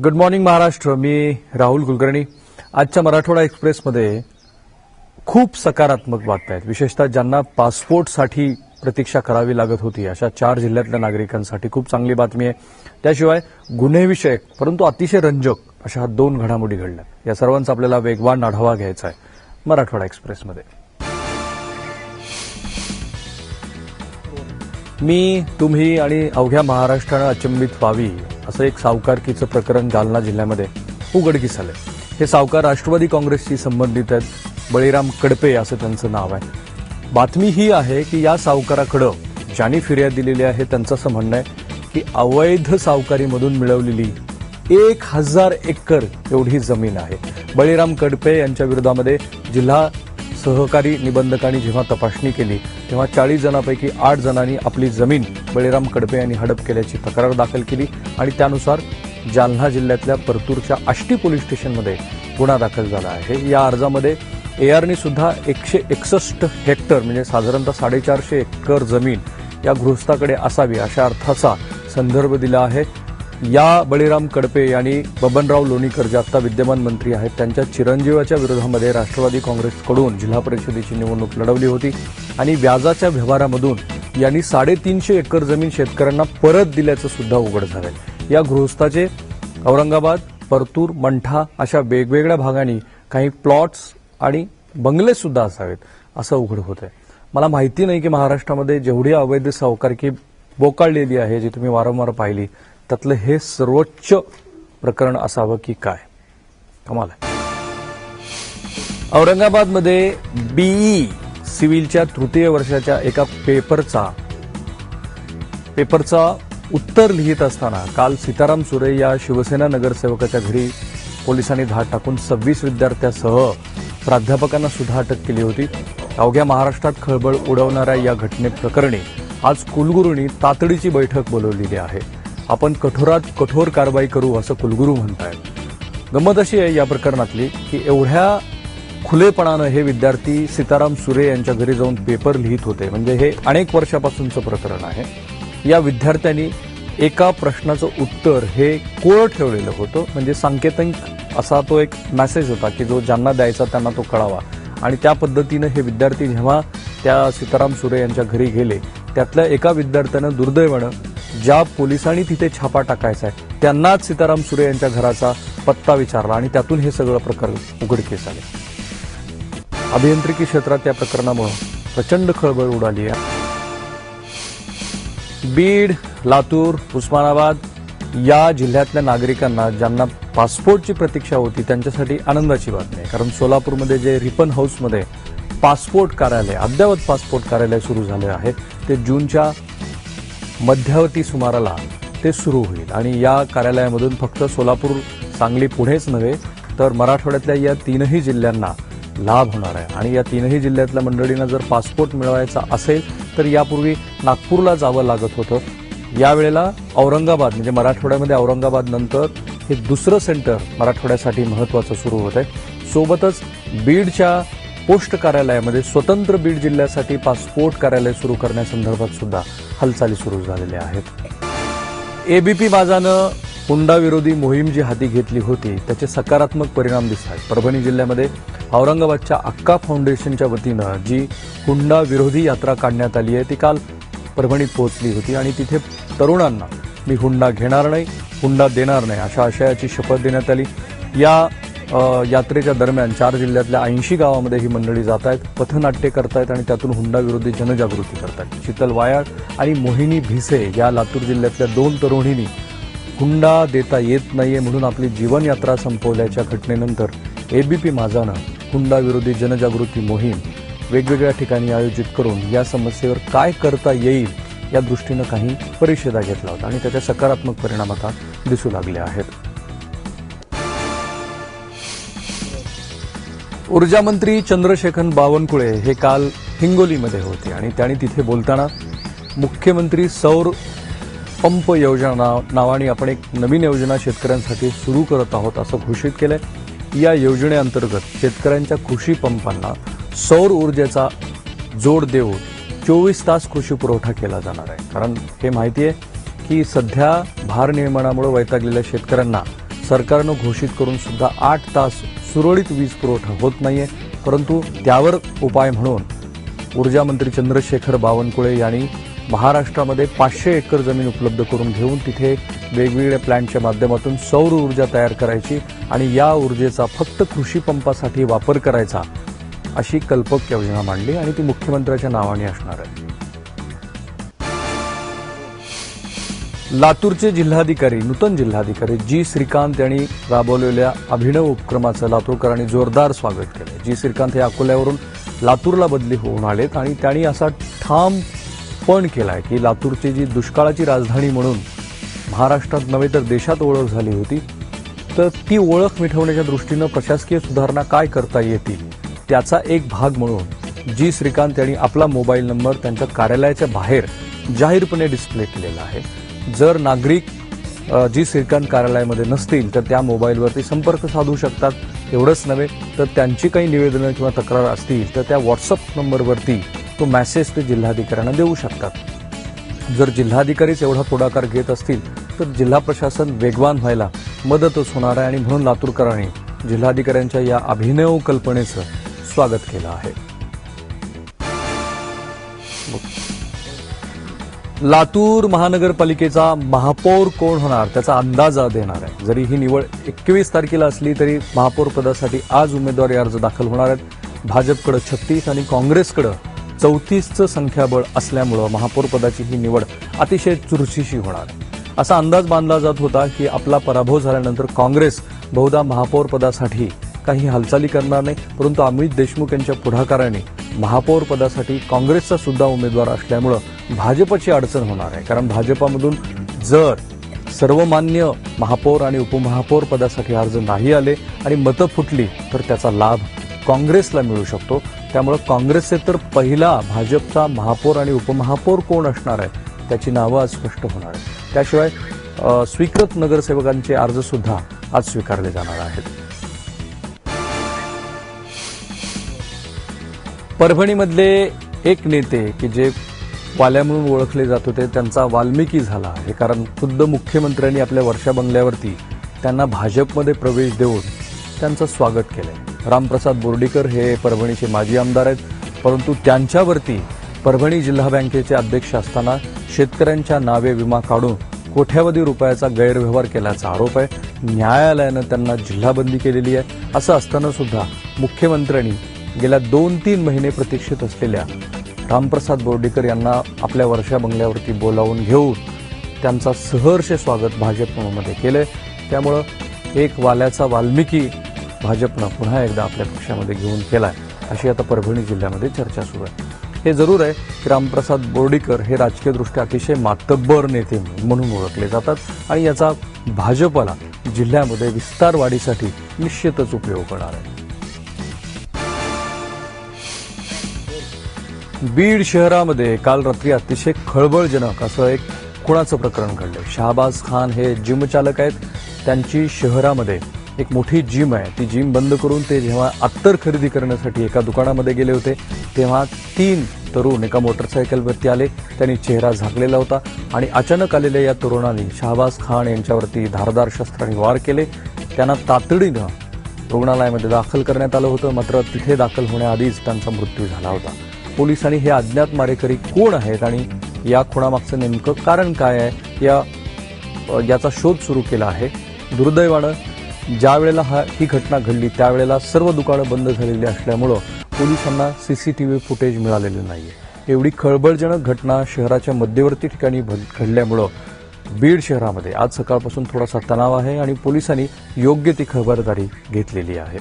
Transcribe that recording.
Good morning Maharashtra. मी राहुल कुलकर्णी. आजच्या मराठवाडा एक्सप्रेसमध्ये खूप सकारात्मक बातम्या आहेत. विशेषतः ज्यांना पासपोर्टसाठी प्रतीक्षा करावी लागत होती अशा 4 जिल्ह्यातल्या नागरिकांसाठी खूप चांगली बातमी आहे. त्याशिवाय गुन्हेविषयक परंतु अतिशय रंजक अशा 2 घडामोडी घडल्या. या सर्वांचा आपल्याला वेगवान आढावा घ्यायचा आहे मराठवाडा एक्सप्रेसमध्ये. मी, तुम्ही आणि अवघ्या महाराष्ट्रानं अचंबित व्हावी असं एक सावकारकीचं प्रकरण जालना जिल्ह्यामध्ये उघडकीस आलंय. हे सावकार राष्ट्रवादी काँग्रेसशी संबंधित आहेत. बळीराम कडपे असं त्यांचं नाव आहे. बातमी ही आहे की या सावकाराकडं ज्यांनी फिर्याद दिलेली आहे त्यांचं असं म्हणणं आहे की अवैध सावकारीमधून मिळवलेली 1000 एकर एवढी जमीन आहे. बळीराम कडपे यांच्या विरोधामध्ये जिल्हा सहकारी निबंधकांनी जेव्हा तपासणी केली तेव्हा 40 जणांपैकी 8 जणांनी आपली जमीन बळीराम कडपे यांनी हडप केल्याची तक्रार दाखल केली आणि त्यानुसार जालना जिल्ह्यातल्या परतूरच्या आष्टी पोलीस स्टेशनमध्ये गुन्हा दाखल झाला आहे. या अर्जामध्ये एआरने सुद्धा 161 हेक्टर म्हणजे साधारणतः 450 एकर जमीन या गृहस्थाकडे असावी अशा अर्थाचा संदर्भ दिला आहे. या बळीराम कडपे यांनी बबनराव लोणीकर जे आता विद्यमान मंत्री आहेत त्यांच्या चिरंजीवाच्या विरोधामध्ये राष्ट्रवादी काँग्रेसकडून जिल्हा परिषदेची निवडणूक लढवली होती आणि व्याजाच्या व्यवहारामधून यांनी 350 एकर जमीन शेतकऱ्यांना परत दिल्याचं सुद्धा उघड झालंय. या गृहस्थाचे औरंगाबाद, परतूर, मंठा अशा वेगवेगळ्या भागांनी काही प्लॉट्स आणि बंगले सुद्धा असावेत असं उघड होत आहे. मला माहिती नाही की महाराष्ट्रामध्ये जेवढी अवैध सावकारकी बोकाळलेली आहे जी तुम्ही वारंवार पाहिली त्यातलं हे सर्वोच्च प्रकरण असावं की काय. कमाल आहे. औरंगाबादमध्ये बीई सिव्हिलच्या तृतीय वर्षाच्या एका पेपरचा उत्तर लिहित असताना काल सीताराम सुरे या शिवसेना नगरसेवकाच्या घरी पोलिसांनी धाड टाकून 26 विद्यार्थ्यांसह प्राध्यापकांना सुद्धा अटक केली होती. अवघ्या महाराष्ट्रात खळबळ उडवणाऱ्या या घटनेप्रकरणी आज कुलगुरूंनी तातडीची बैठक बोलवलेली आहे. आपण कठोरात कठोर कारवाई करू असं कुलगुरू म्हणतायत. गंमत अशी आहे या प्रकरणातली की एवढ्या खुलेपणानं हे विद्यार्थी सीताराम सुरे यांच्या घरी जाऊन पेपर लिहित होते म्हणजे हे अनेक वर्षापासूनचं प्रकरण आहे. या विद्यार्थ्यांनी एका प्रश्नाचं उत्तर हे कोरं ठेवलेलं होतं म्हणजे सांकेतिक असा तो एक मेसेज होता की जो ज्यांना द्यायचा त्यांना तो कळावा आणि त्या पद्धतीनं हे विद्यार्थी जेव्हा त्या सीताराम सुरे यांच्या घरी गेले त्यातल्या एका विद्यार्थ्यानं दुर्दैवानं ज्या पोलिसांनी तिथे छापा टाकायचा आहे त्यांनाच सीताराम सुरे यांच्या घराचा पत्ता विचारला आणि त्यातून हे सगळं प्रकरण उघडकीस आले. अभियांत्रिकी क्षेत्रात या प्रकरणामुळे प्रचंड खळबळ उडाली आहे. बीड, लातूर, उस्मानाबाद या जिल्ह्यातल्या नागरिकांना ज्यांना पासपोर्टची प्रतीक्षा होती त्यांच्यासाठी आनंदाची बातमी आहे. कारण सोलापूरमध्ये जे रिपन हाऊसमध्ये पासपोर्ट कार्यालय अद्ययावत पासपोर्ट कार्यालय सुरू झाले आहे ते जूनच्या मध्यावधी सुमाराला ते सुरू होईल आणि या कार्यालयामधून फक्त सोलापूर, सांगली, पुणेच नव्हे तर मराठवाड्यातल्या या 3ही जिल्ह्यांना लाभ होणार आहे. आणि या 3ही जिल्ह्यातल्या मंडळींना जर पासपोर्ट मिळवायचा असेल तर यापूर्वी नागपूरला जावं लागत होतं. यावेळेला औरंगाबाद म्हणजे मराठवाड्यामध्ये औरंगाबाद नंतर हे दुसरं सेंटर मराठवाड्यासाठी महत्त्वाचं सुरू होत आहे. सोबतच बीडच्या पोस्ट कार्यालयामध्ये स्वतंत्र बीड जिल्ह्यासाठी पासपोर्ट कार्यालय सुरू करण्यासंदर्भात सुद्धा हालचाली सुरू झालेल्या आहेत. एबीपी माझानं हुंडा विरोधी मोहीम जी हाती घेतली होती त्याचे सकारात्मक परिणाम दिसत आहेत. परभणी जिल्ह्यामध्ये औरंगाबादच्या अक्का फाउंडेशनच्या वतीनं जी हुंडा विरोधी यात्रा काढण्यात आली आहे ती काल परभणीत पोहोचली होती आणि तिथे तरुणांना मी हुंडा घेणार नाही, हुंडा देणार नाही अशा आशयाची शपथ देण्यात आली. या यात्रेच्या दरम्यान 4 जिल्ह्यातल्या 80 गावामध्ये ही मंडळी जात आहेत, पथनाट्य करतायत आणि त्यातून हुंडा विरोधी जनजागृती करतायत. शीतल वायाळ आणि मोहिनी भिसे या लातूर जिल्ह्यातल्या 2 तरुणींनी हुंडा देता येत नाहीये म्हणून आपली जीवनयात्रा संपवल्याच्या घटनेनंतर एबीपी माझानं हुंडा विरोधी जनजागृती मोहीम वेगवेगळ्या ठिकाणी आयोजित करून या समस्येवर काय करता येईल या दृष्टीनं काही परिषदा घेतला होता आणि त्याचे सकारात्मक परिणाम आता दिसू लागले आहेत. ऊर्जा मंत्री चंद्रशेखर बावनकुळे हे काल हिंगोलीमध्ये होते आणि त्यांनी तिथे बोलताना मुख्यमंत्री सौर पंप योजना नावाने आपण एक नवीन योजना शेतकऱ्यांसाठी सुरू करत आहोत असं घोषित केलंय. या योजनेअंतर्गत शेतकऱ्यांच्या कृषी पंपांना सौर ऊर्जेचा जोड देऊन 24 तास कृषी पुरवठा केला जाणार आहे. कारण हे माहिती आहे की सध्या भारनियमनामुळे वैतागलेल्या शेतकऱ्यांना सरकारनं घोषित करून सुद्धा 8 तास सुरळीत वीज पुरवठा होत नाहीये, परंतु त्यावर उपाय म्हणून ऊर्जा मंत्री चंद्रशेखर बावनकुळे यांनी महाराष्ट्रामध्ये 500 एकर जमीन उपलब्ध करून घेऊन तिथे वेगवेगळ्या प्लॅन्टच्या माध्यमातून सौर ऊर्जा तयार करायची आणि या ऊर्जेचा फक्त कृषी पंपासाठी वापर करायचा अशी कल्पक योजना मांडली आणि ती मुख्यमंत्र्यांच्या नावाने असणार आहे. लातूरचे जिल्हाधिकारी नूतन जिल्हाधिकारी जी श्रीकांत यांनी राबवलेल्या अभिनव उपक्रमाचं लातूरकरांनी जोरदार स्वागत केलं. जी श्रीकांत हे अकोल्यावरून लातूरला बदली होऊन आलेत आणि त्यांनी असा ठाम पण केलाय की लातूरची जी दुष्काळाची राजधानी म्हणून महाराष्ट्रात नव्हे तर देशात ओळख झाली होती, तर ती ओळख मिटवण्याच्या दृष्टीनं प्रशासकीय सुधारणा काय करता येतील त्याचा एक भाग म्हणून जी श्रीकांत यांनी आपला मोबाईल नंबर त्यांच्या कार्यालयाच्या बाहेर जाहीरपणे डिस्प्ले केलेला आहे. जर नागरिक जी श्रीकांत कार्यालयामध्ये नसतील तर त्या मोबाईलवरती संपर्क साधू शकतात. एवढंच नव्हे तर त्यांची काही निवेदनं किंवा तक्रार असतील तर त्या व्हॉट्सअप नंबरवरती तो मेसेज ते जिल्हाधिकाऱ्यांना देऊ शकतात. जर जिल्हाधिकारीच एवढा पुढाकार घेत असतील तर जिल्हा प्रशासन वेगवान व्हायला मदतच होणार आहे आणि म्हणून लातूरकरांनी जिल्हाधिकाऱ्यांच्या या अभिनव कल्पनेचं स्वागत केलं आहे. लातूर महानगरपालिकेचा महापौर कोण होणार त्याचा अंदाज देणार आहे. जरी ही निवड 21 तारखेला असली तरी महापौर पदासाठी आज उमेदवारी अर्ज दाखल होणार आहेत. भाजपकडे 36 आणि काँग्रेसकडे 34चं संख्याबळ असल्यामुळे महापौर पदाची ही निवड अतिशय चुरशीची होणार आहे. असा अंदाज बांधला जात होता की आपला पराभव झाल्यानंतर काँग्रेस बहुधा महापौर पदासाठी काही हालचाली करणार नाही, परंतु अमित देशमुख यांच्या पुढाकाराने महापौर पदासाठी काँग्रेसचा सुद्धा उमेदवार असल्यामुळे भाजपची अडचण होणार आहे. कारण भाजपामधून जर सर्वमान्य महापौर आणि उपमहापौर पदासाठी अर्ज नाही आले आणि मतं फुटली तर त्याचा लाभ काँग्रेसला मिळू शकतो. त्यामुळे काँग्रेसचे तर पहिला भाजपचा महापौर आणि उपमहापौर कोण असणार आहे त्याची नावं आज स्पष्ट होणार आहे. त्याशिवाय स्वीकृत नगरसेवकांचे अर्ज सुद्धा आज स्वीकारले जाणार आहेत. परभणीमधले एक नेते की जे वाल्या म्हणून ओळखले जात होते त्यांचा वाल्मिकी झाला आहे. कारण खुद्द मुख्यमंत्र्यांनी आपल्या वर्षा बंगल्यावरती त्यांना भाजपमध्ये प्रवेश देऊन त्यांचं स्वागत केलंय. रामप्रसाद बोर्डीकर हे परभणीचे माजी आमदार आहेत, परंतु त्यांच्यावरती परभणी जिल्हा बँकेचे अध्यक्ष असताना शेतकऱ्यांच्या नावे विमा काढून कोट्यावधी रुपयाचा गैरव्यवहार केल्याचा आरोप आहे. न्यायालयानं त्यांना जिल्हाबंदी केलेली आहे. असं असताना सुद्धा मुख्यमंत्र्यांनी गेल्या 2-3 महिने प्रतीक्षित असलेल्या रामप्रसाद बोर्डीकर यांना आपल्या वर्षा बंगल्यावरती बोलावून घेऊन त्यांचा सहर्ष स्वागत भाजपमध्ये केलंय. त्यामुळं एक वाल्याचा वाल्मिकी भाजपनं पुन्हा एकदा आपल्या पक्षामध्ये घेऊन केलाय अशी आता परभणी जिल्ह्यामध्ये चर्चा सुरू आहे. हे जरूर आहे की रामप्रसाद बोर्डीकर हे राजकीयदृष्ट्या अतिशय मातब्बर नेते म्हणून ओळखले जातात आणि याचा भाजपला जिल्ह्यामध्ये विस्तार वाढीसाठी निश्चितच उपयोग होणार आहे. बीड शहरामध्ये काल रात्री अतिशय खळबळजनक असं एक खुणाचं प्रकरण घडलं. शहाबाज खान हे जिम चालक आहेत. त्यांची शहरामध्ये एक मोठी जिम आहे. ती जिम बंद करून ते जेव्हा अत्तर खरेदी करण्यासाठी एका दुकानामध्ये गेले होते तेव्हा 3 तरुण एका मोटरसायकलवरती आले. त्यांनी चेहरा झाकलेला होता आणि अचानक आलेल्या या तरुणांनी शहाबाज खान यांच्यावरती धारदार शस्त्रांनी वार केले. त्यांना तातडीनं रुग्णालयामध्ये दाखल करण्यात आलं होतं, मात्र तिथे दाखल होण्याआधीच त्यांचा मृत्यू झाला होता. पोलिसांनी हे अज्ञात मारेकरी कोण आहेत आणि या खुणामागचं नेमकं कारण काय आहे याचा शोध सुरू केला आहे. दुर्दैवानं ज्या वेळेला ही घटना घडली त्यावेळेला सर्व दुकानं बंद झालेली असल्यामुळं पोलिसांना सीसीटीव्ही फुटेज मिळालेलं नाहीये. एवढी खळबळजनक घटना शहराच्या मध्यवर्ती ठिकाणी घडल्यामुळं बीड शहरामध्ये आज सकाळपासून थोडासा तणाव आहे आणि पोलिसांनी योग्य ती खबरदारी घेतलेली आहे.